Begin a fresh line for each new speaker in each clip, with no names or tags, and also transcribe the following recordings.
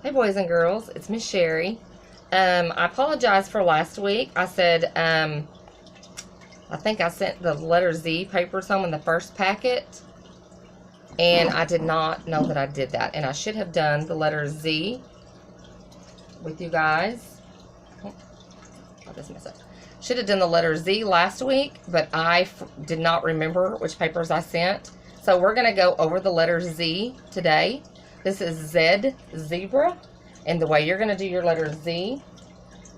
Hey boys and girls, it's Miss Sherry. I apologize for last week. I said, I think I sent the letter Z papers home in the first packet, and I did not know that I did that. And I should have done the letter Z with you guys. Oh, this mess up. Should have done the letter Z last week, but I did not remember which papers I sent. So we're going to go over the letter Z today. This is Z, zebra. And the way you're going to do your letter Z,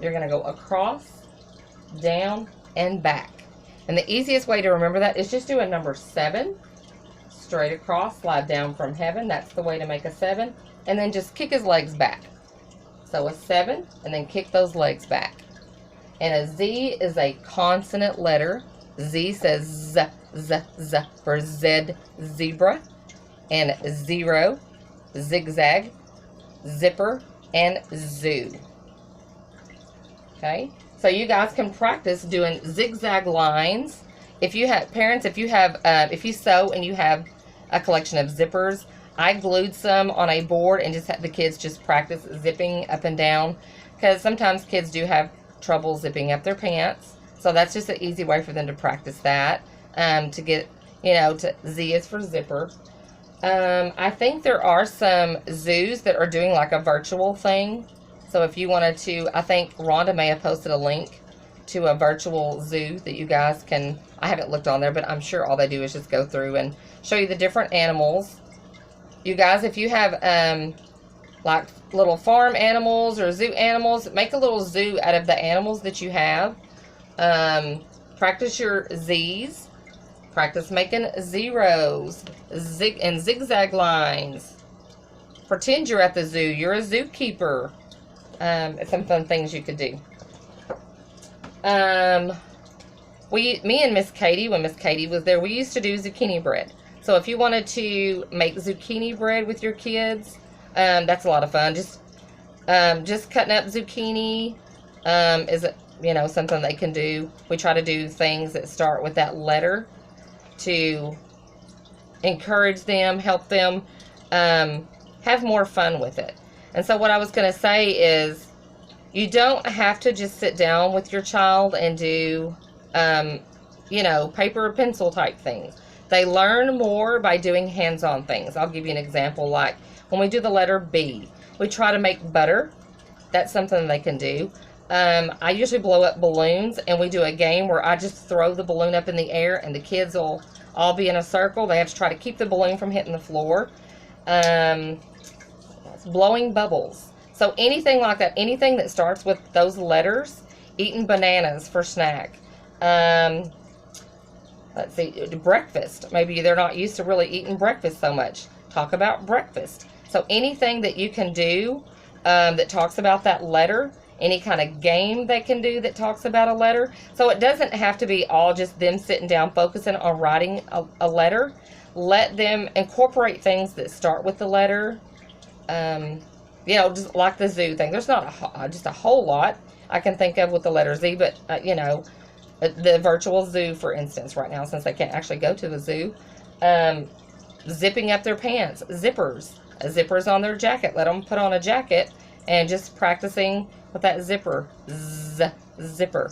you're going to go across, down, and back. And the easiest way to remember that is just do a number 7. Straight across, slide down from heaven. That's the way to make a 7. And then just kick his legs back. So a 7, and then kick those legs back. And a Z is a consonant letter. Z says Z, Z, Z for Z, zebra. And 0, zigzag, zipper, and zoo. Okay, so you guys can practice doing zigzag lines. If you have parents, if you sew and you have a collection of zippers, I glued some on a board and just had the kids just practice zipping up and down, because sometimes kids do have trouble zipping up their pants. So that's just an easy way for them to practice that. To get, to Z is for zipper. I think there are some zoos that are doing like a virtual thing. So if you wanted to, I think Rhonda may have posted a link to a virtual zoo that you guys can, I haven't looked on there, but I'm sure all they do is just go through and show you the different animals. You guys, if you have like little farm animals or zoo animals, make a little zoo out of the animals that you have. Practice your Z's. Practice making zeros and zigzag lines. Pretend you're at the zoo. You're a zookeeper. Some fun things you could do. Me and Miss Katie, when Miss Katie was there, we used to do zucchini bread. So if you wanted to make zucchini bread with your kids, that's a lot of fun. Just cutting up zucchini is something they can do. We try to do things that start with that letter to encourage them, help them have more fun with it. And so what I was going to say is, you don't have to just sit down with your child and do, paper or pencil type things. They learn more by doing hands-on things. I'll give you an example. Like when we do the letter B, we try to make butter. That's something they can do. I usually blow up balloons, and we do a game where I just throw the balloon up in the air, and the kids will all be in a circle. They have to try to keep the balloon from hitting the floor. Blowing bubbles. So anything like that, anything that starts with those letters. Eating bananas for snack. Let's see, breakfast. Maybe they're not used to really eating breakfast so much. Talk about breakfast. So anything that you can do that talks about that letter. Any kind of game they can do that talks about a letter. So it doesn't have to be all just them sitting down focusing on writing a letter. Let them incorporate things that start with the letter. Just like the zoo thing. There's not just a whole lot I can think of with the letter Z, but, the virtual zoo, for instance, right now, since they can't actually go to the zoo. Zipping up their pants. Zippers on their jacket. Let them put on a jacket and just practicing with that zipper. Zipper.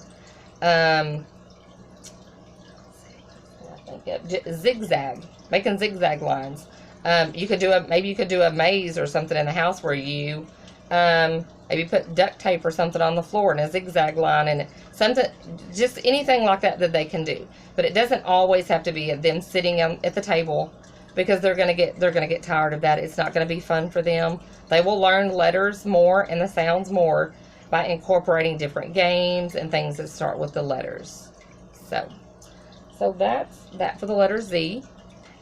Zigzag. Making zigzag lines. Maybe you could do a maze or something in the house where you maybe put duct tape or something on the floor and a zigzag line and something, just anything like that they can do. But it doesn't always have to be them sitting at the table, because they're gonna get tired of that. It's not gonna be fun for them. They will learn letters more and the sounds more by incorporating different games and things that start with the letters. So that's that for the letter Z.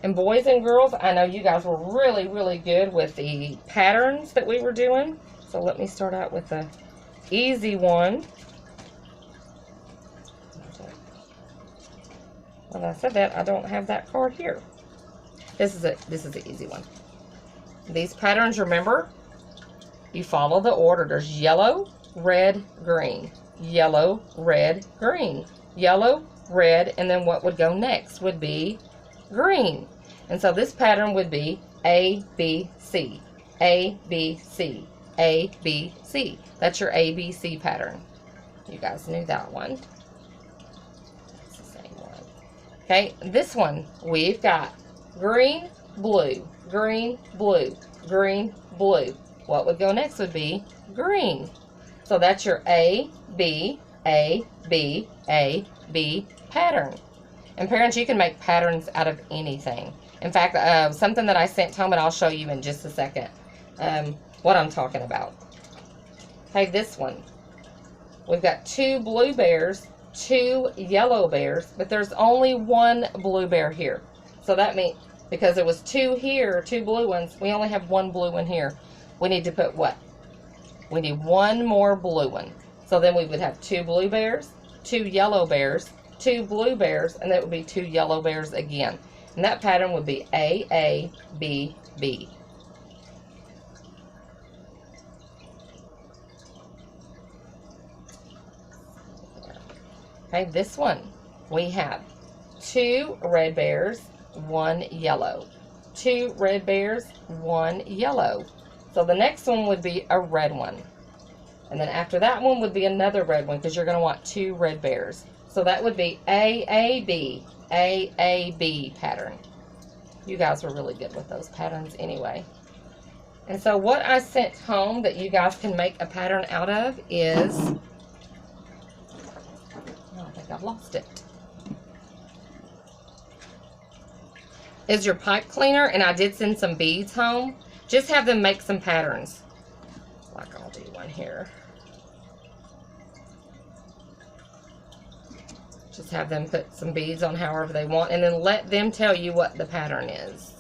And boys and girls, I know you guys were really, really good with the patterns that we were doing. So let me start out with the easy one. When I said that, I don't have that card here. This is the easy one. These patterns, remember, you follow the order. There's yellow, red, green. Yellow, red, green. Yellow, red, and then what would go next would be green. And so this pattern would be A, B, C. A, B, C. A, B, C. That's your A, B, C pattern. You guys knew that one. It's the same one. Okay, this one, we've got green, blue, green, blue, green, blue. What would go next would be green. So that's your A, B, A, B, A, B pattern. And parents, you can make patterns out of anything. In fact, something that I sent home, and I'll show you in just a second what I'm talking about. Okay, this one. We've got 2 blue bears, 2 yellow bears, but there's only 1 blue bear here. So that means, because there was 2 here, 2 blue ones, we only have 1 blue one here. We need to put what? We need 1 more blue one. So then we would have 2 blue bears, 2 yellow bears, 2 blue bears, and that would be 2 yellow bears again. And that pattern would be A, B, B. Okay, this one, we have 2 red bears, 1 yellow. 2 red bears, 1 yellow. So the next one would be a red one. And then after that one would be another red one, because you're going to want 2 red bears. So that would be AAB pattern. You guys were really good with those patterns anyway. And so what I sent home that you guys can make a pattern out of is, I think I've lost it, is your pipe cleaner. And I did send some beads home. Just have them make some patterns. Like I'll do one here. Just have them put some beads on however they want, and then let them tell you what the pattern is.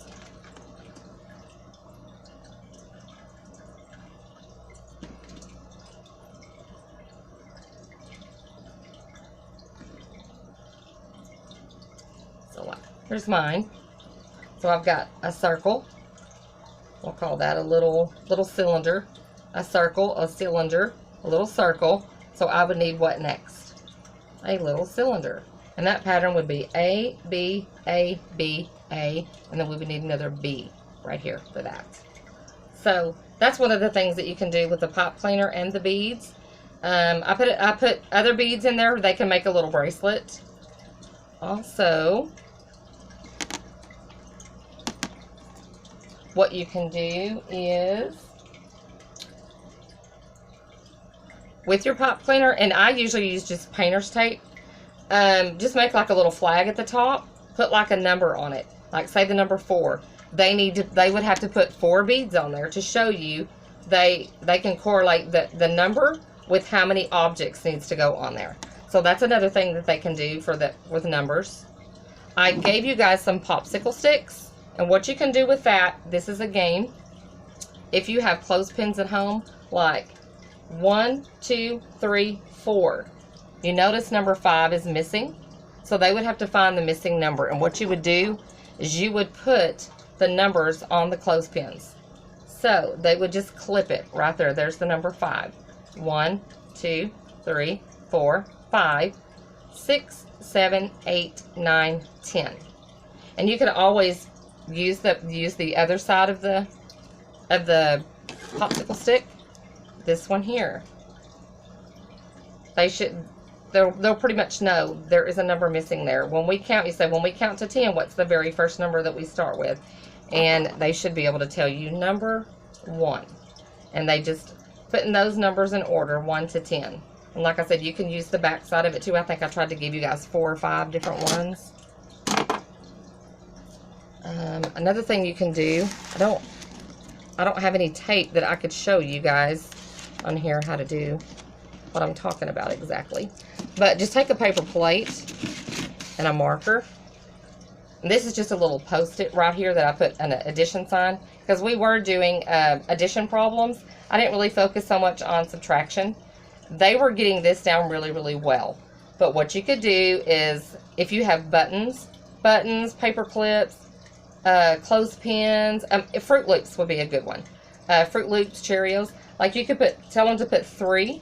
So here's mine. So I've got a circle. We'll call that a little cylinder. A circle, a cylinder, a little circle. So I would need what next? A little cylinder. And that pattern would be A, B, A, B, A, and then we would need another B right here for that. So that's one of the things that you can do with the pipe cleaner and the beads. I put other beads in there. They can make a little bracelet. Also, what you can do is, with your pipe cleaner, and I usually use just painter's tape, just make like a little flag at the top, put like a number on it, like say the number 4. They would have to put 4 beads on there to show you they can correlate the number with how many objects needs to go on there. So that's another thing that they can do with numbers. I gave you guys some popsicle sticks, and what you can do with that, this is a game. If you have clothespins at home, like 1, 2, 3, 4. You notice number 5 is missing. So they would have to find the missing number. And what you would do is you would put the numbers on the clothespins. So they would just clip it right there. There's the number 5. 1, 2, 3, 4, 5, 6, 7, 8, 9, 10. And you can always use the other side of the popsicle stick. This one here. They'll pretty much know there is a number missing there. When we count, you say, when we count to 10, what's the very first number that we start with? And they should be able to tell you number 1. And they just put in those numbers in order, 1 to 10. And like I said, you can use the back side of it too. I think I tried to give you guys 4 or 5 different ones. Another thing you can do, I don't have any tape that I could show you guys on here how to do what I'm talking about exactly. But just take a paper plate and a marker. And this is just a little post-it right here that I put an addition sign, because we were doing addition problems. I didn't really focus so much on subtraction. They were getting this down really, really well. But what you could do is, if you have buttons, paper clips, clothespins, Fruit Loops would be a good one. Fruit Loops, Cheerios. Like you could tell them to put three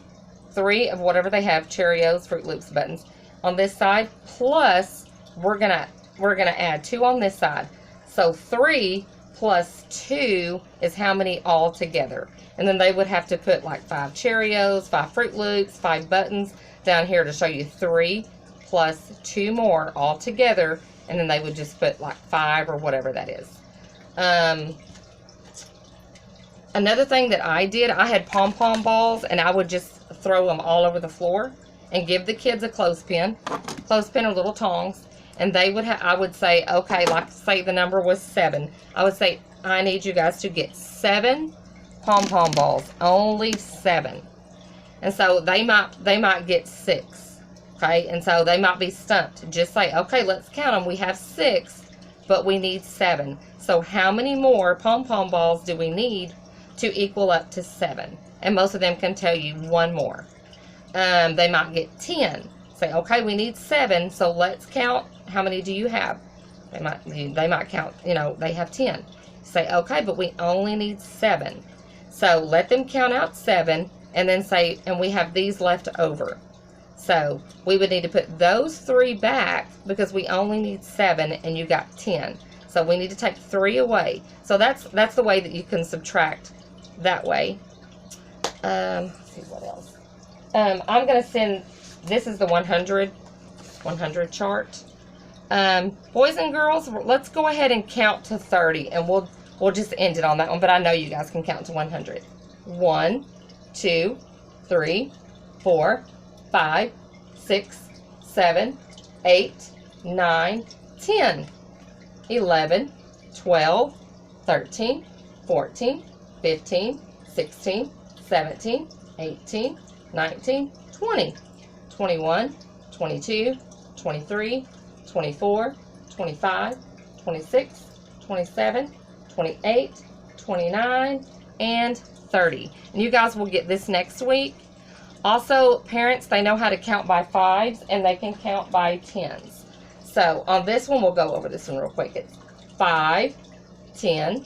of whatever they have, Cheerios, Fruit Loops, buttons on this side. Plus, we're gonna add 2 on this side. So 3 plus 2 is how many all together. And then they would have to put like 5 Cheerios, 5 Fruit Loops, 5 buttons down here to show you 3 plus 2 more all together. And then they would just put like 5 or whatever that is. Another thing that I did, I had pom-pom balls, and I would just throw them all over the floor and give the kids a clothespin or little tongs, and they would I would say, okay, like say the number was 7. I would say, I need you guys to get 7 pom-pom balls, only 7. And so they might get 6, okay? And so they might be stumped. Just say, okay, let's count them. We have 6, but we need 7. So how many more pom-pom balls do we need to equal up to 7? And most of them can tell you 1 more. They might get 10. Say, okay, we need 7, so let's count. How many do you have? They might count, they have 10. Say, okay, but we only need 7. So let them count out 7, and then say, and we have these left over. So we would need to put those 3 back because we only need 7, and you got 10. So we need to take 3 away. So that's the way that you can subtract that way. Let's see what else. I'm going to send, this is the 100 chart. Boys and girls, let's go ahead and count to 30, and we'll just end it on that one, but I know you guys can count to 100. 1, 2, 3, 4, 5, 6, 7, 8, 9, 10, 11, 12, 13, 14, 15, 16, 17, 18, 19, 20, 21, 22, 23, 24, 25, 26, 27, 28, 29, and 30. And you guys will get this next week. Also, parents, they know how to count by 5s, and they can count by 10s. So on this one, we'll go over this one real quick. It's 5, 10,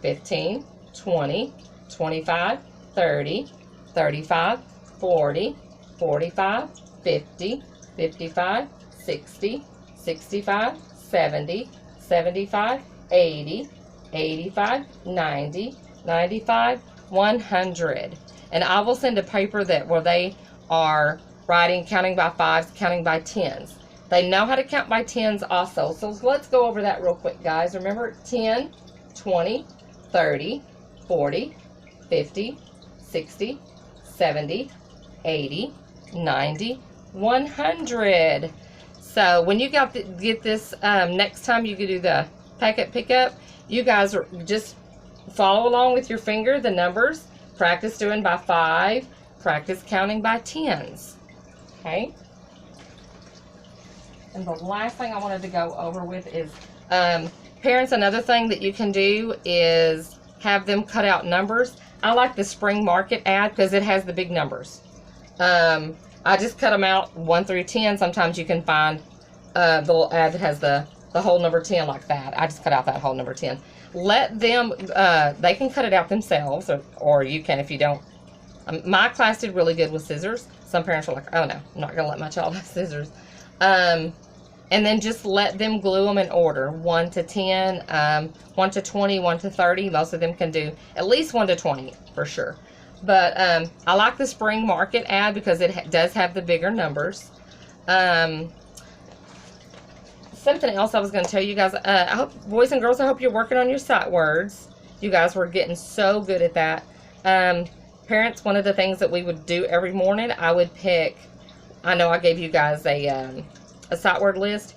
15, 20, 25, 30, 35, 40, 45, 50, 55, 60, 65, 70, 75, 80, 85, 90, 95, 100. And I will send a paper where they are writing, counting by 5s, counting by 10s. They know how to count by 10s also. So let's go over that real quick, guys. Remember, 10, 20, 30, 40, 50, 60, 70, 80, 90, 100. So when you get this, next time you can do the packet pickup, you guys just follow along with your finger, the numbers, practice doing by 5, practice counting by 10s. Okay? And the last thing I wanted to go over with is, parents, another thing that you can do is have them cut out numbers. I like the Spring Market ad because it has the big numbers. I just cut them out 1 through 10. Sometimes you can find the little ad that has the whole number 10 like that. I just cut out that whole number 10. Let them, they can cut it out themselves, or you can if you don't. My class did really good with scissors. Some parents are like, oh no, I'm not going to let my child have scissors. And then just let them glue them in order, 1 to 10, 1 to 20, 1 to 30. Most of them can do at least 1 to 20 for sure. But I like the Spring Market ad because it does have the bigger numbers. Something else I was going to tell you guys, I hope, boys and girls, I hope you're working on your sight words. You guys were getting so good at that. Parents, one of the things that we would do every morning, I would pick, I know I gave you guys a sight word list.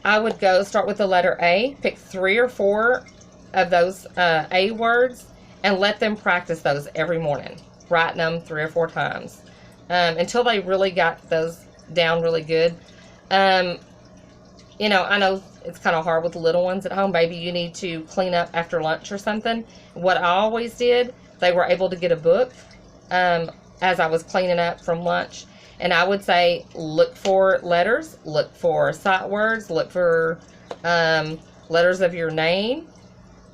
I would go start with the letter A, pick 3 or 4 of those A words, and let them practice those every morning, writing them 3 or 4 times until they really got those down really good. I know it's kind of hard with the little ones at home. Maybe you need to clean up after lunch or something. What I always did, they were able to get a book as I was cleaning up from lunch. And I would say, look for letters, look for sight words, look for letters of your name.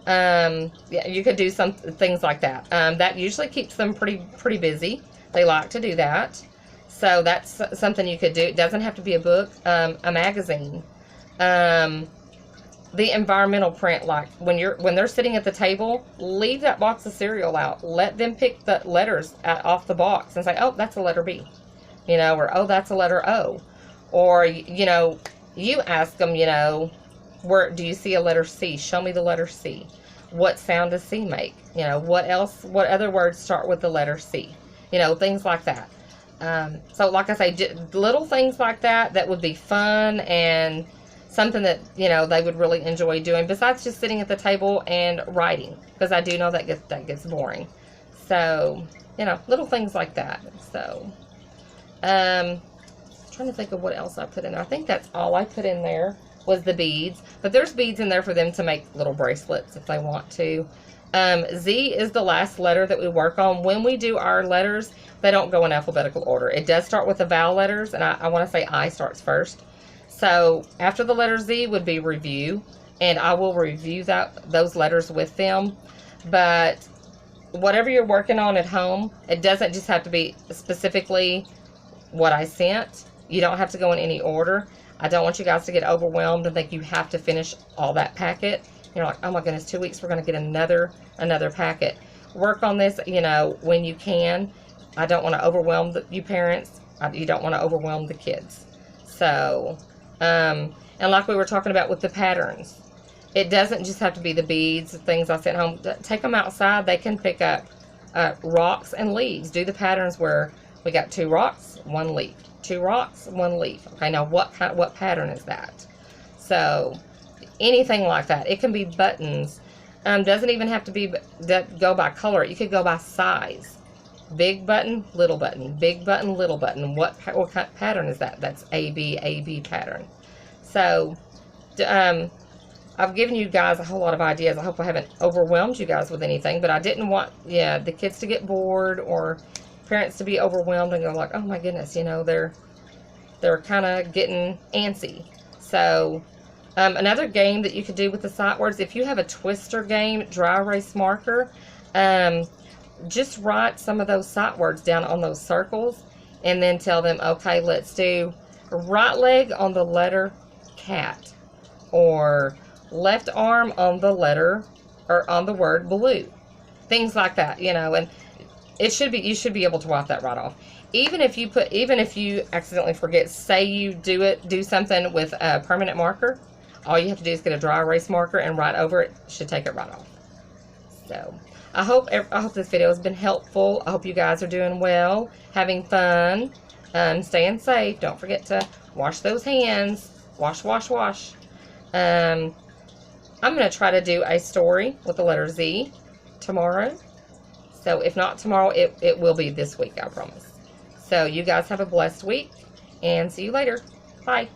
Yeah, you could do some things like that. That usually keeps them pretty busy. They like to do that. So that's something you could do. It doesn't have to be a book, a magazine. the environmental print, like when they're sitting at the table, leave that box of cereal out. Let them pick the letters off the box and say, oh, that's a letter B, you know, or oh, that's a letter O. Or, you know, you ask them, you know, where do you see a letter C? Show me the letter C. What sound does C make? You know, what other words start with the letter C? You know, things like that. So like I say, little things like that would be fun and something that, you know, they would really enjoy doing, besides just sitting at the table and writing, because I do know that gets boring. So, you know, little things like that. So, trying to think of what else I put in there. I think that's all I put in there was the beads, but there's beads in there for them to make little bracelets if they want to. Z is the last letter that we work on. When we do our letters, they don't go in alphabetical order. It does start with the vowel letters, and I want to say I starts first. So after the letter Z would be review, and I will review those letters with them. But whatever you're working on at home, it doesn't just have to be specifically what I sent. You don't have to go in any order. I don't want you guys to get overwhelmed and think you have to finish all that packet. You're like, oh my goodness, 2 weeks, we're going to get another packet. Work on this, you know, when you can. I don't want to overwhelm you parents. You don't want to overwhelm the kids. So, and like we were talking about with the patterns, it doesn't just have to be the beads, things I sent home. Take them outside. They can pick up rocks and leaves. Do the patterns where we got 2 rocks, 1 leaf. 2 rocks, 1 leaf. Okay, now what pattern is that? So anything like that. It can be buttons. Doesn't even have to be go by color. You could go by size. Big button, little button. Big button, little button. What kind of pattern is that? That's AB pattern. So I've given you guys a whole lot of ideas. I hope I haven't overwhelmed you guys with anything, but I didn't want the kids to get bored or parents to be overwhelmed and go like, oh my goodness, you know, they're kind of getting antsy. So another game that you could do with the sight words, if you have a twister game, dry erase marker, just write some of those sight words down on those circles and then tell them, okay, let's do right leg on the letter cat, or left arm on the letter or on the word blue. Things like that, you know, and you should be able to wipe that right off. Even if you accidentally forget, say you do something with a permanent marker, all you have to do is get a dry erase marker and write over it. Should take it right off. So I hope this video has been helpful. I hope you guys are doing well, having fun, staying safe. Don't forget to wash those hands. Wash, wash, wash. I'm going to try to do a story with the letter Z tomorrow. So if not tomorrow, it will be this week, I promise. So you guys have a blessed week, and see you later. Bye.